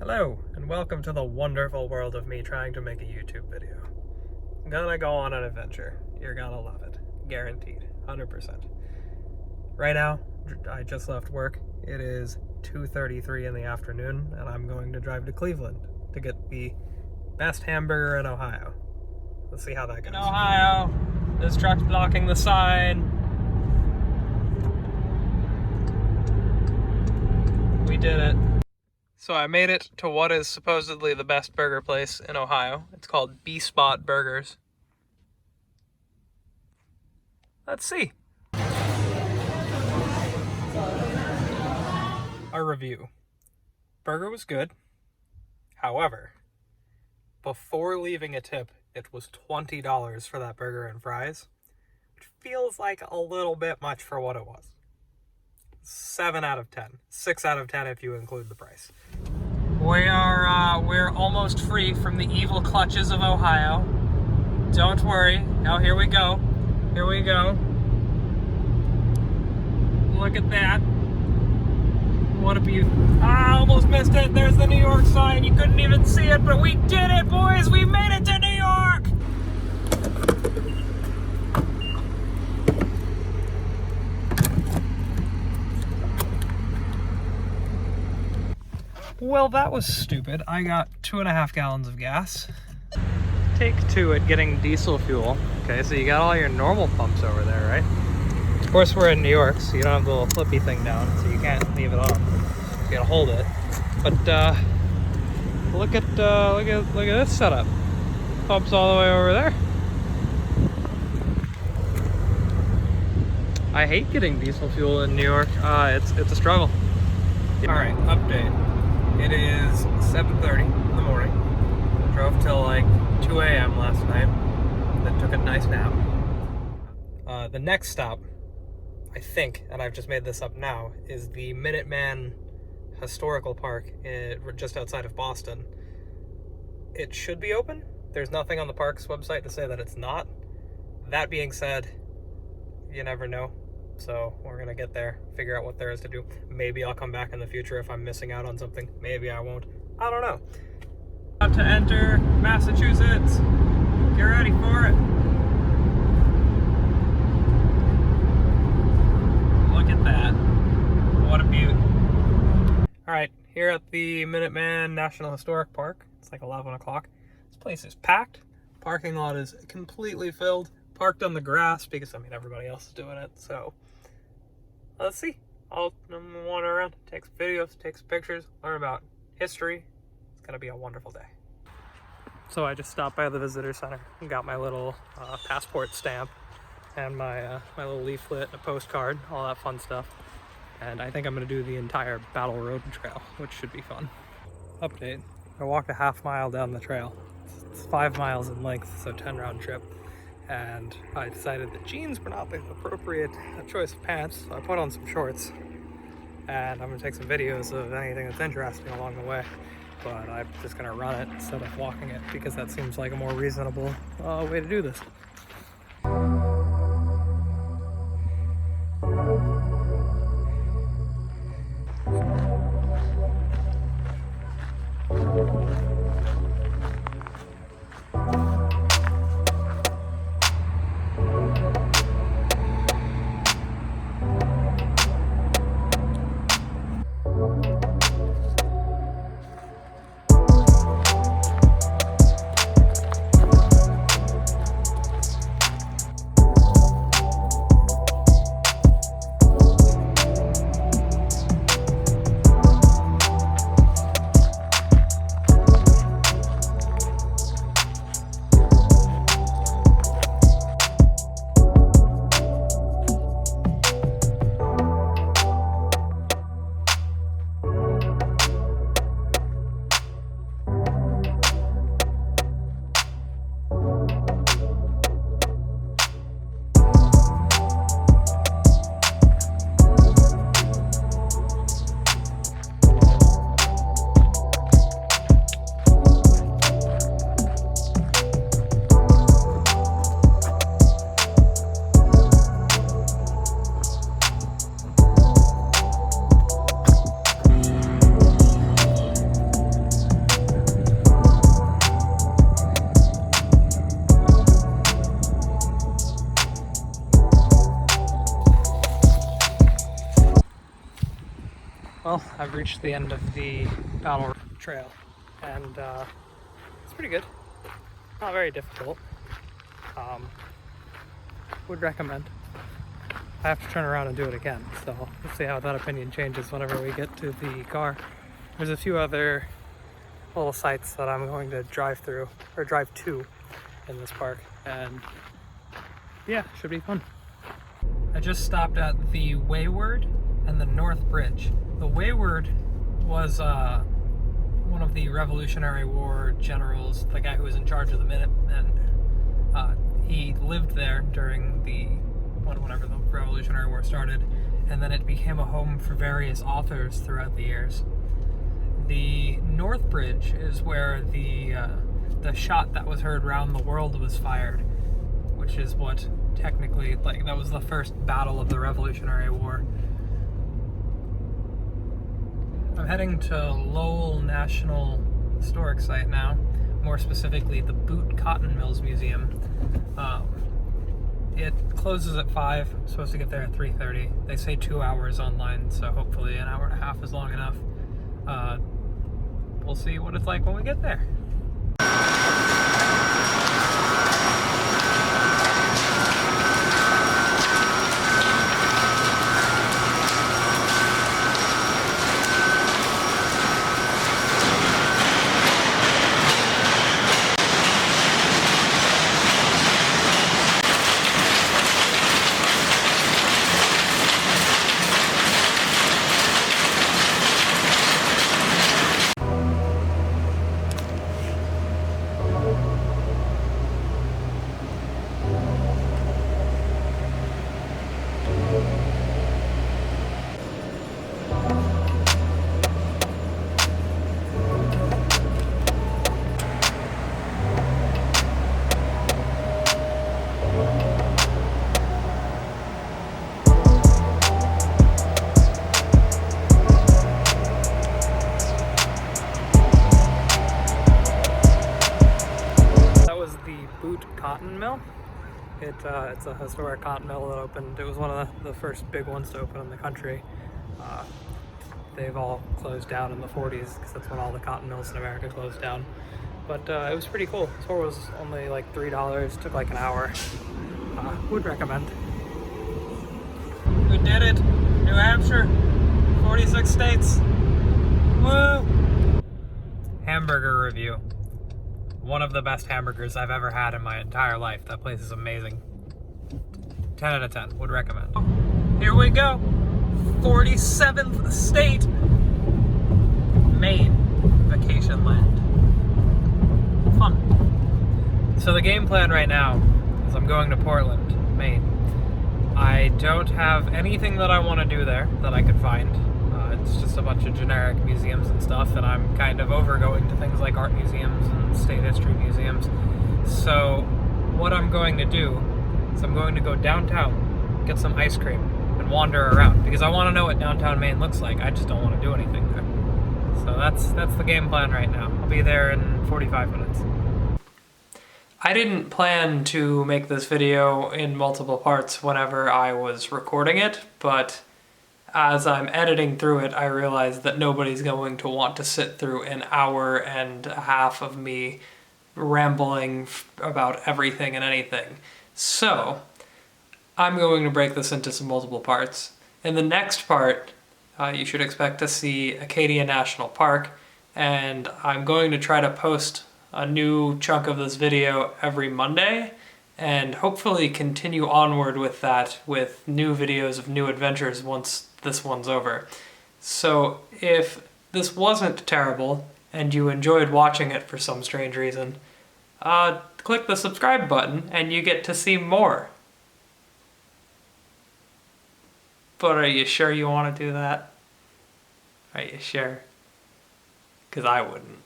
Hello, and welcome to the wonderful world of me trying to make a YouTube video. I'm gonna go on an adventure. You're gonna love it. Guaranteed. 100%. Right now, I just left work. It is 2:33 in the afternoon, and I'm going to drive to Cleveland to get the best hamburger in Ohio. Let's see how that goes. In Ohio, this truck's blocking the sign. We did it. So I made it to what is supposedly the best burger place in Ohio. It's called B-Spot Burgers. Let's see. A review. Burger was good. However, before leaving a tip, it was $20 for that burger and fries, which feels like a little bit much for what it was. 7 out of 10. 6 out of 10 if you include the price. We're almost free from the evil clutches of Ohio. Don't worry. Oh, here we go. Here we go. Look at that. What a beauty. I almost missed it. There's the New York sign. You couldn't even see it, but we did it, boys. We made it to New York. Well, that was stupid. I got 2.5 gallons of gas. Take 2 at getting diesel fuel. Okay, so you got all your normal pumps over there, right? Of course, we're in New York, so you don't have the little flippy thing down, so you can't leave it on. You gotta hold it. But look at this setup. Pumps all the way over there. I hate getting diesel fuel in New York. It's a struggle. All right, update. It is 7:30 in the morning. I drove till like 2 a.m. last night, then took a nice nap. The next stop, I think, and I've just made this up now, is the Minuteman Historical Park just outside of Boston. It should be open. There's nothing on the park's website to say that it's not. That being said, you never know. So we're gonna get there, figure out what there is to do. Maybe I'll come back in the future if I'm missing out on something. Maybe I won't. I don't know. About to enter Massachusetts. Get ready for it. Look at that. What a beaut. All right, here at the Minuteman National Historic Park. It's like 11 o'clock. This place is packed. Parking lot is completely filled. Parked on the grass because, I mean, everybody else is doing it, so let's see. I'll wander around, take some videos, take some pictures, learn about history. It's gonna be a wonderful day. So I just stopped by the visitor center and got my little passport stamp and my little leaflet and a postcard, all that fun stuff. And I think I'm gonna do the entire Battle Road Trail, which should be fun. Update, I walked a half mile down the trail. It's 5 miles in length, so 10 round trip. And I decided that jeans were not the appropriate choice of pants, so I put on some shorts. And I'm gonna take some videos of anything that's interesting along the way. But I'm just gonna run it instead of walking it because that seems like a more reasonable way to do this. I've reached the end of the Battle Trail, and it's pretty good. Not very difficult. Would recommend. I have to turn around and do it again, so we'll see how that opinion changes whenever we get to the car. There's a few other little sites that I'm going to drive through, or drive to, in this park, and yeah, should be fun. I just stopped at the Wayward and the North Bridge. The Wayward was one of the Revolutionary War generals, the guy who was in charge of the Minutemen. He lived there during whenever the Revolutionary War started, and then it became a home for various authors throughout the years. The North Bridge is where the shot that was heard round the world was fired, which is what technically, that was the first battle of the Revolutionary War. I'm heading to Lowell National Historic Site now, more specifically the Boot Cotton Mills Museum. It closes at 5, I'm supposed to get there at 3:30. They say 2 hours online, so hopefully an hour and a half is long enough. We'll see what it's like when we get there. Cotton mill. It's a historic cotton mill that opened. It was one of the first big ones to open in the country. They've all closed down in the 40s because that's when all the cotton mills in America closed down. But it was pretty cool. The tour was only like $3, took like an hour. Would recommend. We did it! New Hampshire, 46 states. Woo! Hamburger review. One of the best hamburgers I've ever had in my entire life. That place is amazing. 10 out of 10. Would recommend. Here we go. 47th state. Maine. Vacation land. Fun. So the game plan right now is I'm going to Portland, Maine. I don't have anything that I want to do there that I could find. It's just a bunch of generic museums and stuff, and I'm kind of over going to things like art museums and state history museums. So what I'm going to do is I'm going to go downtown, get some ice cream, and wander around, because I want to know what downtown Maine looks like. I just don't want to do anything there. So that's the game plan right now. I'll be there in 45 minutes. I didn't plan to make this video in multiple parts whenever I was recording it, but as I'm editing through it, I realized that nobody's going to want to sit through an hour and a half of me rambling about everything and anything. So, I'm going to break this into some multiple parts. In the next part, you should expect to see Acadia National Park, and I'm going to try to post a new chunk of this video every Monday, and hopefully continue onward with that with new videos of new adventures once this one's over. So if this wasn't terrible and you enjoyed watching it for some strange reason, click the subscribe button and you get to see more. But are you sure you want to do that? Are you sure? Because I wouldn't.